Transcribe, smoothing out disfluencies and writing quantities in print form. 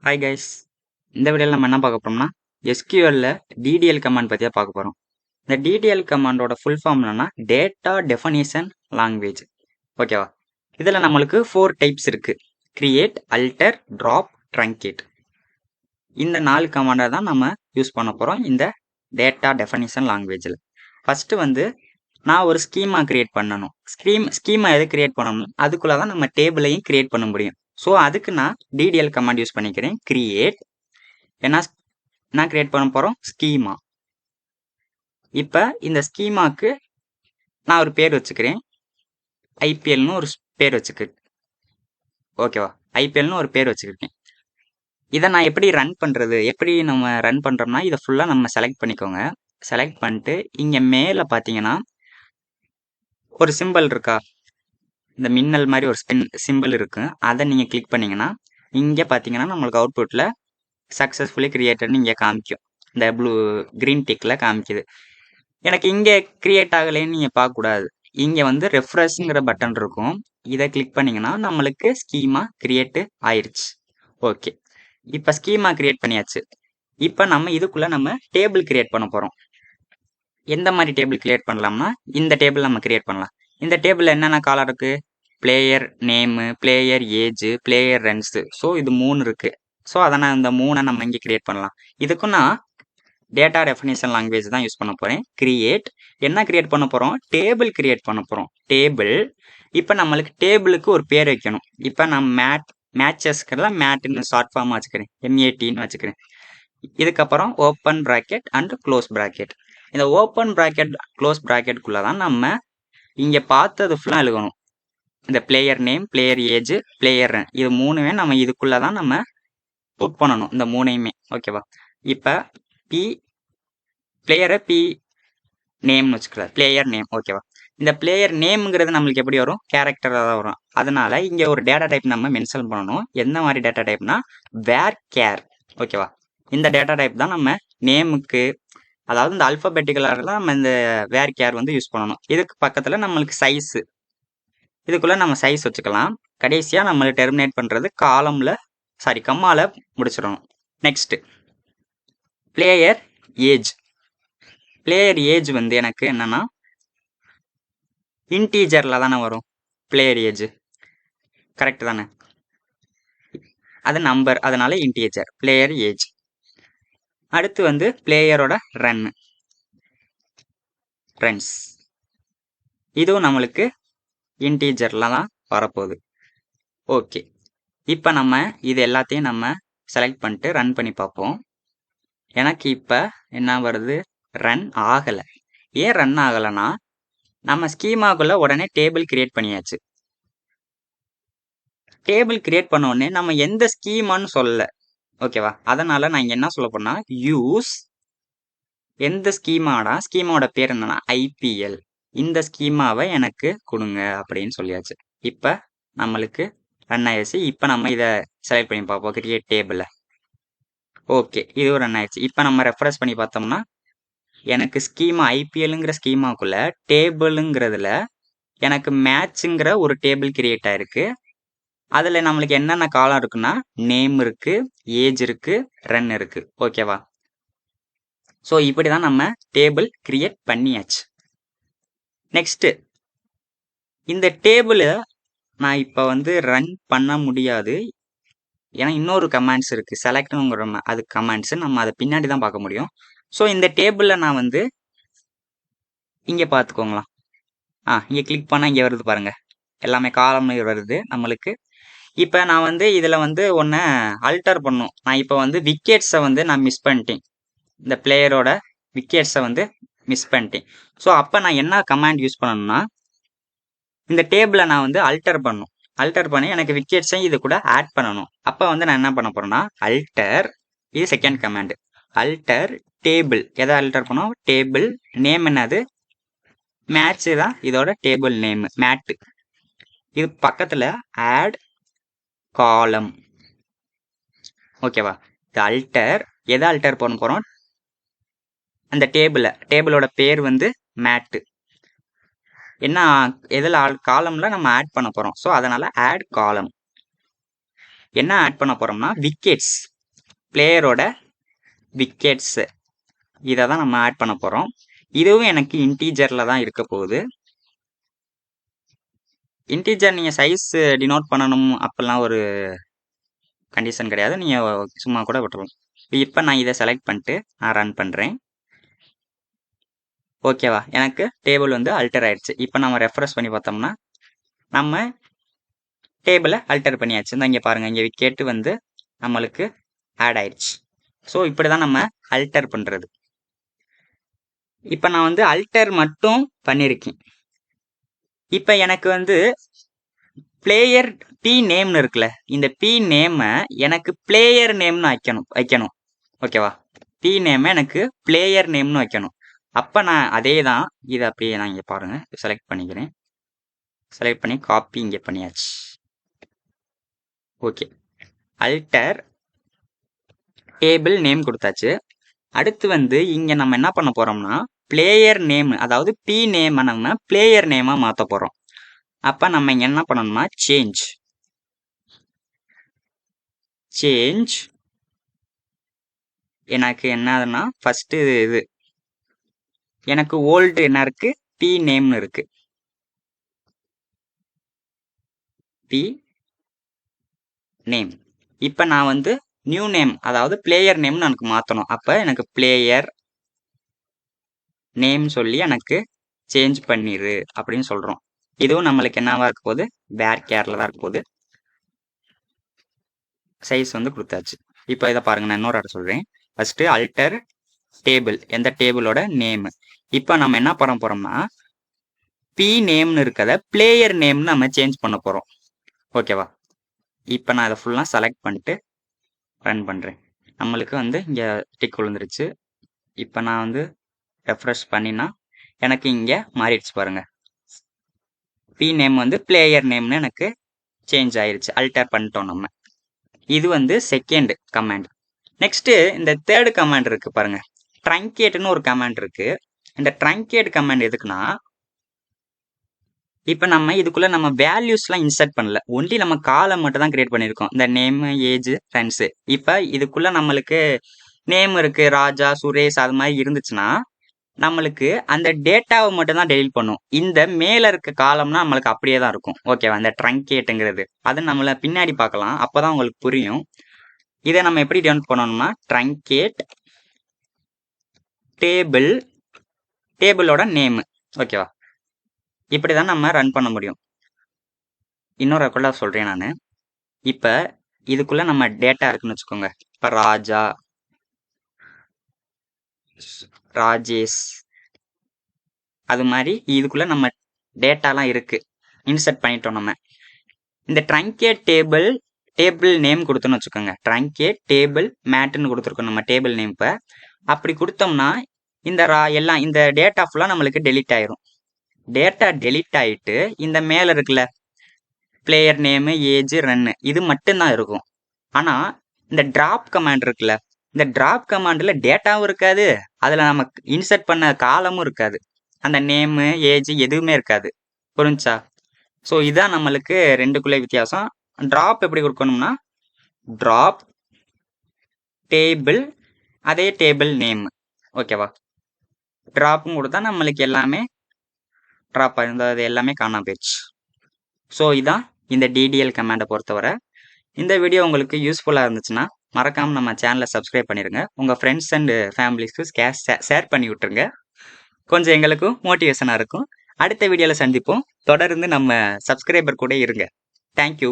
Hi guys. இந்த வீடியோவில் நம்ம என்ன பார்க்க போறோம்னா எஸ்கியூஎல்ல டிடிஎல் கமாண்ட் பற்றியா பார்க்க போகிறோம். இந்த டிடிஎல் கமாண்டோட ஃபுல் ஃபார்ம் என்னன்னா டேட்டா டெஃபனிஷன் லாங்குவேஜ். ஓகேவா? இதில் நம்மளுக்கு 4 டைப்ஸ் இருக்கு. Create, அல்டர், drop, truncate. இந்த 4 கமாண்டை தான் நம்ம யூஸ் பண்ண போகிறோம் இந்த டேட்டா டெஃபனிஷன் லாங்குவேஜில். ஃபர்ஸ்ட் வந்து நான் ஒரு ஸ்கீமா கிரியேட் பண்ணணும். ஸ்கீமா எது கிரியேட் பண்ணணும், அதுக்குள்ள தான் நம்ம டேபிளையும் கிரியேட் பண்ண முடியும். ஸோ அதுக்கு நான் டிடிஎல் கமாண்ட் யூஸ் பண்ணிக்கிறேன். கிரியேட், ஏன்னா நான் கிரியேட் பண்ண போகிறோம் ஸ்கீமா. இப்போ இந்த ஸ்கீமாக்கு நான் ஒரு பேர் வச்சுக்கிறேன். ஐபிஎல்னு ஒரு பேர் வச்சுக்கிறேன். ஓகேவா? ஐபிஎல்னு ஒரு பேர் வச்சுக்கிட்டேன். இதை நான் எப்படி ரன் பண்ணுறது, எப்படி நம்ம ரன் பண்ணுறோம்னா இதை ஃபுல்லாக நம்ம செலக்ட் பண்ணிக்கோங்க. செலக்ட் பண்ணிட்டு இங்கே மேலே பார்த்தீங்கன்னா ஒரு சிம்பிள் இருக்கா, இந்த மின்னல் மாதிரி ஒரு சிம்பிள் இருக்கு. அதை நீங்கள் கிளிக் பண்ணீங்கன்னா இங்கே பார்த்தீங்கன்னா நம்மளுக்கு அவுட்புட்டில் சக்ஸஸ்ஃபுல்லி கிரியேட்டட்னு இங்கே காமிக்கும். இந்த க்ரீன் டிக்கில் காமிக்குது. எனக்கு இங்கே கிரியேட் ஆகலைன்னு நீங்கள் பார்க்கக்கூடாது. இங்கே வந்து ரெஃப்ரெஷ்ங்கிற பட்டன் இருக்கும். இதை கிளிக் பண்ணிங்கன்னா நம்மளுக்கு ஸ்கீமா கிரியேட்டு ஆயிடுச்சு. ஓகே, இப்போ ஸ்கீமா கிரியேட் பண்ணியாச்சு. இப்போ நம்ம இதுக்குள்ளே நம்ம டேபிள் கிரியேட் பண்ண போகிறோம். எந்த மாதிரி டேபிள் கிரியேட் பண்ணலாம்னா இந்த டேபிள் நம்ம கிரியேட் பண்ணலாம். இந்த டேபிளில் என்னென்ன காலம் இருக்குது, player name, player age, player runs. So இது 3 இருக்குது. ஸோ அதை நான் இந்த 3 நம்ம இங்கே கிரியேட் பண்ணலாம். இதுக்கும் நான் டேட்டா டெஃபினிஷன் லாங்குவேஜ் தான் யூஸ் பண்ண போகிறேன். கிரியேட், என்ன கிரியேட் பண்ண போகிறோம், டேபிள் கிரியேட் பண்ண போகிறோம். டேபிள், இப்போ நம்மளுக்கு டேபிளுக்கு ஒரு பேர் வைக்கணும். இப்போ நான் மேட்சஸ்க்கெல்லாம் மேட்டுன்னு ஷார்ட் ஃபார்மாக வச்சுக்கிறேன், MATன்னு வச்சுக்கிறேன். இதுக்கப்புறம் open bracket and close bracket. இந்த ஓப்பன் ப்ராக்கெட் க்ளோஸ் ப்ராக்கெட்டுக்குள்ளே தான் நம்ம இங்கே பார்த்தது ஃபுல்லாக எழுதணும். இந்த player name, player age, player run, இது 3மே நம்ம இதுக்குள்ளே தான் நம்ம புட் பண்ணணும், இந்த 3யுமே. ஓகேவா? இப்போ பிளேயரை நேம்னு வச்சுக்கலாம், பிளேயர் நேம். ஓகேவா? இந்த பிளேயர் நேம்ங்கிறது நம்மளுக்கு எப்படி வரும், கேரக்டராக தான் வரும். அதனால இங்கே ஒரு டேட்டா டைப் நம்ம மென்ஷன் பண்ணணும். எந்த மாதிரி டேட்டா டைப்னா வேர் கேர். ஓகேவா? இந்த டேட்டா டைப் தான் நம்ம நேமுக்கு, அதாவது இந்த அல்பபெட்டிக்கலாக நம்ம இந்த வேர் கேர் வந்து யூஸ் பண்ணணும். இதுக்கு பக்கத்தில் நம்மளுக்கு சைஸு, இதுக்குள்ளே நம்ம சைஸ் வச்சுக்கலாம். கடைசியாக நம்ம டெர்மினேட் பண்ணுறது கம்மால முடிச்சிடணும். Next player age. Player age வந்து எனக்கு என்னன்னா இன்டீஜரில் தானே வரும் பிளேயர் ஏஜ், கரெக்ட் தானே? அது நம்பர், அதனால இன்டீஜர் பிளேயர் ஏஜ். அடுத்து வந்து பிளேயரோட ரன்ஸ், இதுவும் நம்மளுக்கு இன்டீஜரில் தான் வரப்போகுது. ஓகே, இப்போ நம்ம இது எல்லாத்தையும் நம்ம செலக்ட் பண்ணிட்டு ரன் பண்ணி பார்ப்போம். எனக்கு இப்போ என்ன வருது, ரன் ஆகலை. ஏன் ரன் ஆகலைன்னா நம்ம ஸ்கீமாக்குள்ள உடனே டேபிள் கிரியேட் பண்ணியாச்சு. டேபிள் கிரியேட் பண்ண உடனே நம்ம எந்த ஸ்கீமான்னு சொல்லல. ஓகேவா? அதனால நான் இங்க என்ன சொல்ல போனா யூஸ் எந்த ஸ்கீமாவோட பேர் என்னன்னா ஐபிஎல், இந்த ஸ்கீமாவை எனக்கு கொடுங்க அப்படின்னு சொல்லியாச்சு. இப்ப நம்மளுக்கு ரன் ஆயிடுச்சு. இப்ப நம்ம இதை செலக்ட் பண்ணி பார்ப்போம், கிரியேட் டேபிள். ஓகே, இதுவும் ரன் ஆயிடுச்சு. இப்ப நம்ம ரெஃப்ரெஷ் பண்ணி பார்த்தோம்னா எனக்கு ஸ்கீமா ஐபிஎல்ங்கிற ஸ்கீமாக்குள்ள டேபிளுங்கிறதுல எனக்கு மேட்ச்ங்கிற ஒரு டேபிள் கிரியேட் ஆயிருக்கு. அதில் நம்மளுக்கு என்னென்ன காலம் இருக்குன்னா நேம் இருக்கு, ஏஜ் இருக்கு, ரன் இருக்கு. ஓகேவா? ஸோ இப்படி தான் நம்ம டேபிள் கிரியேட் பண்ணியாச்சு. நெக்ஸ்ட், இந்த டேபிளை நான் இப்போ வந்து ரன் பண்ண முடியாது. ஏன்னா இன்னொரு கமாண்ட்ஸ் இருக்கு, செலக்ட்ங்கிற அது கமாண்ட்ஸ், நம்ம அதை பின்னாடி தான் பார்க்க முடியும். ஸோ இந்த டேபிளில் நான் வந்து இங்கே பார்த்துக்கோங்களா, இங்கே கிளிக் பண்ணால் இங்கே வருது பாருங்க, எல்லாமே காலம் வருது நம்மளுக்கு. இப்போ நான் வந்து இதில் வந்து ஒன்று அல்டர் பண்ணும். நான் இப்போ வந்து விக்கெட்ஸை வந்து நான் மிஸ் பண்ணிட்டேன், இந்த பிளேயரோட விக்கெட்ஸை வந்து மிஸ் பண்ணிட்டேன். ஸோ அப்போ நான் என்ன கமாண்ட் யூஸ் பண்ணணும்னா இந்த டேபிளை நான் வந்து அல்டர் பண்ணி எனக்கு விக்கெட்ஸையும் இது கூட ஆட் பண்ணணும். அப்போ வந்து நான் என்ன பண்ண போறேன்னா அல்டர், இது செகண்ட் கமாண்ட், அல்டர் டேபிள். எதை அல்டர் பண்ணோம், டேபிள் நேம் என்னது, மேட்ச் தான் இதோட டேபிள் நேம், மேட்டு. இது பக்கத்தில் ஆட் காலம். ஓகேவா? இந்த அல்டர் எதை அல்டர் பண்ண போறோம், அந்த டேபிளோட பேர் வந்து மேட்டு. என்ன எதில் காலம்ல நம்ம ஆட் பண்ண போறோம். ஸோ அதனால ஆட் காலம். என்ன ஆட் பண்ண போறோம்னா விக்கெட்ஸ். பிளேயரோட விக்கெட்ஸு இதை தான் நம்ம ஆட் பண்ண போகிறோம். இதுவும் எனக்கு இன்டீஜரில் தான் இருக்க போகுது. இன்டீஜர் நீங்கள் சைஸ் டினோட் பண்ணணும் அப்படிலாம் ஒரு கண்டிஷன் கிடையாது, நீங்கள் சும்மா கூட விட்டுருவோம். இப்போ நான் இதை செலக்ட் பண்ணிட்டு நான் ரன் பண்ணுறேன். ஓகேவா, எனக்கு டேபிள் வந்து அல்டர் ஆயிடுச்சு. இப்போ நம்ம ரெஃப்ரெஷ் பண்ணி பார்த்தோம்னா நம்ம டேபிளை அல்டர் பண்ணியாச்சு. இந்த இங்கே பாருங்கள், இங்கே விக்கெட்டு வந்து நம்மளுக்கு ஆட் ஆயிடுச்சு. ஸோ இப்படி தான் நம்ம அல்டர் பண்ணுறது. இப்போ நான் வந்து அல்டர் மட்டும் பண்ணியிருக்கேன். இப்போ எனக்கு வந்து பிளேயர் பி நேம்னு இருக்குல்ல, இந்த பி நேமை எனக்கு பிளேயர் நேம்னு வைக்கணும். ஓகேவா, பி நேமை எனக்கு பிளேயர் நேம்னு வைக்கணும். அப்போ நான் அதே தான் இதை அப்படியே நான் இங்கே பாருங்கள் செலக்ட் பண்ணிக்கிறேன். செலக்ட் பண்ணி காப்பி இங்கே பண்ணியாச்சு. ஓகே, அல்டர் டேபிள் நேம் கொடுத்தாச்சு. அடுத்து வந்து இங்கே நம்ம என்ன பண்ண போகிறோம்னா பிளேயர் நேம், அதாவது பி நேமை நம்ம பிளேயர் நேமாக மாற்ற போகிறோம். அப்போ நம்ம இங்கே என்ன பண்ணணும்னா சேஞ்ச் எனக்கு என்னதுன்னா ஃபஸ்ட்டு இது எனக்கு ஓல்டு என்ன இருக்குது, பி நேம்னு இருக்குது. P name. இப்போ நான் வந்து நியூ நேம், அதாவது பிளேயர் நேம்னு எனக்கு மாற்றணும். அப்போ எனக்கு பிளேயர் நேம் சொல்லி எனக்கு சேஞ்ச் பண்ணிடு அப்படின்னு சொல்கிறோம். இதுவும் நம்மளுக்கு என்னவா இருக்க போகுது, வேர் கேரில் தான் இருக்க போகுது. சைஸ் வந்து கொடுத்தாச்சு. இப்போ இதை பாருங்க, நான் இன்னொரு இடத்துல சொல்கிறேன். ஃபஸ்ட்டு அல்டர் டேபிள், எந்த டேபிளோட நேமு. இப்போ நம்ம என்ன பண்ண போகிறோம்னா பி நேம்னு இருக்கதை பிளேயர் நேம்னு நம்ம சேஞ்ச் பண்ண போகிறோம். ஓகேவா, இப்போ நான் அதை ஃபுல்லாக செலக்ட் பண்ணிட்டு ரன் பண்ணுறேன். நம்மளுக்கு வந்து இங்கே டிக் விழுந்துருச்சு. இப்போ நான் வந்து ரெஃப்ரெஷ் பண்ணினா எனக்கு இங்கே மாறிடுச்சு பாருங்கள். பி நேம் வந்து பிளேயர் நேம்னு எனக்கு சேஞ்ச் ஆயிடுச்சு, அல்டர் பண்ணிட்டோம் நம்ம. இது வந்து செகண்ட் கமாண்ட். நெக்ஸ்ட்டு இந்த தேர்டு கமாண்ட் இருக்குது பாருங்கள், ட்ரங்கேட்னு ஒரு கமாண்ட் இருக்குது. இந்த ட்ரங்கேட் கமாண்ட் எதுக்குன்னா இப்போ நம்ம இதுக்குள்ளே நம்ம வேல்யூஸ்லாம் இன்சர்ட் பண்ணல, ஒன்லி நம்ம காலம் மட்டும் தான் கிரியேட் பண்ணியிருக்கோம். இந்த நேமு, ஏஜ், ஃப்ரெண்ட்ஸு. இப்போ இதுக்குள்ளே நம்மளுக்கு நேம் இருக்குது, ராஜா, சுரேஷ், அது மாதிரி இருந்துச்சுன்னா நம்மளுக்கு அந்த டேட்டாவை மட்டும் தான் டெலிட் பண்ணும். இந்த மேலே இருக்க காலம்னா நம்மளுக்கு அப்படியே தான் இருக்கும். ஓகேவா, இந்த ட்ரங்கேட்டுங்கிறது அது நம்மளை பின்னாடி பார்க்கலாம், அப்போ தான் உங்களுக்கு புரியும். இதை நம்ம எப்படி டவுன்லோட் பண்ணணும்னா ட்ரங்கேட் டேபிளோட நேமு. ஓகேவா, இப்படி தான் நம்ம ரன் பண்ண முடியும். இன்னொரு ரெக்கார்டாக சொல்கிறேன் நான். இப்போ இதுக்குள்ளே நம்ம டேட்டா இருக்குன்னு வச்சுக்கோங்க. இப்போ ராஜா, ராஜேஷ், அது மாதிரி இதுக்குள்ளே நம்ம டேட்டாலாம் இருக்குது, இன்சர்ட் பண்ணிட்டோம் நம்ம. இந்த ட்ரங்கேட் டேபிள் நேம் கொடுத்தோன்னு வச்சுக்கோங்க. ட்ரங்கேட் டேபிள் மேட்டுன்னு கொடுத்துருக்கோம் நம்ம டேபிள் நேம். இப்போ அப்படி கொடுத்தோம்னா இந்த எல்லாம் இந்த டேட்டா ஃபுல்லாக நம்மளுக்கு டெலிட் ஆயிரும். டேட்டா டெலிட் ஆகிட்டு இந்த மேலே இருக்குல்ல பிளேயர் நேமு, ஏஜ், ரன்னு, இது மட்டும்தான் இருக்கும். ஆனால் இந்த ட்ராப் கமாண்ட் இருக்குல்ல, இந்த ட்ராப் கமாண்டில் டேட்டாவும் இருக்காது, அதில் நம்ம இன்சர்ட் பண்ண காலமும் இருக்காது, அந்த நேமு, ஏஜ் எதுவுமே இருக்காது. புரிஞ்சா? ஸோ இதுதான் நம்மளுக்கு ரெண்டுக்குள்ளே வித்தியாசம். ட்ராப் எப்படி கொடுக்கணும்னா ட்ராப் டேபிள், அதே டேபிள் நேம். ஓகேவா, ட்ராப்பும் கொடுத்தா நம்மளுக்கு எல்லாமே ட்ராப் ஆயிருந்தது, எல்லாமே காணாம போயிடுச்சு. ஸோ இதான் இந்த டிடிஎல் கமாண்டை பொறுத்தவரை. இந்த வீடியோ உங்களுக்கு யூஸ்ஃபுல்லாக இருந்துச்சுன்னா மறக்காமல் நம்ம சேனலை சப்ஸ்கிரைப் பண்ணிடுங்க. உங்கள் ஃப்ரெண்ட்ஸ் அண்டு ஃபேமிலிஸ்க்கு ஷேர் பண்ணி விட்டுருங்க. கொஞ்சம் எங்களுக்கும் மோட்டிவேஷனாக இருக்கும். அடுத்த வீடியோவில் சந்திப்போம். தொடர்ந்து நம்ம சப்ஸ்கிரைபர் கூட இருங்க. தேங்க்யூ.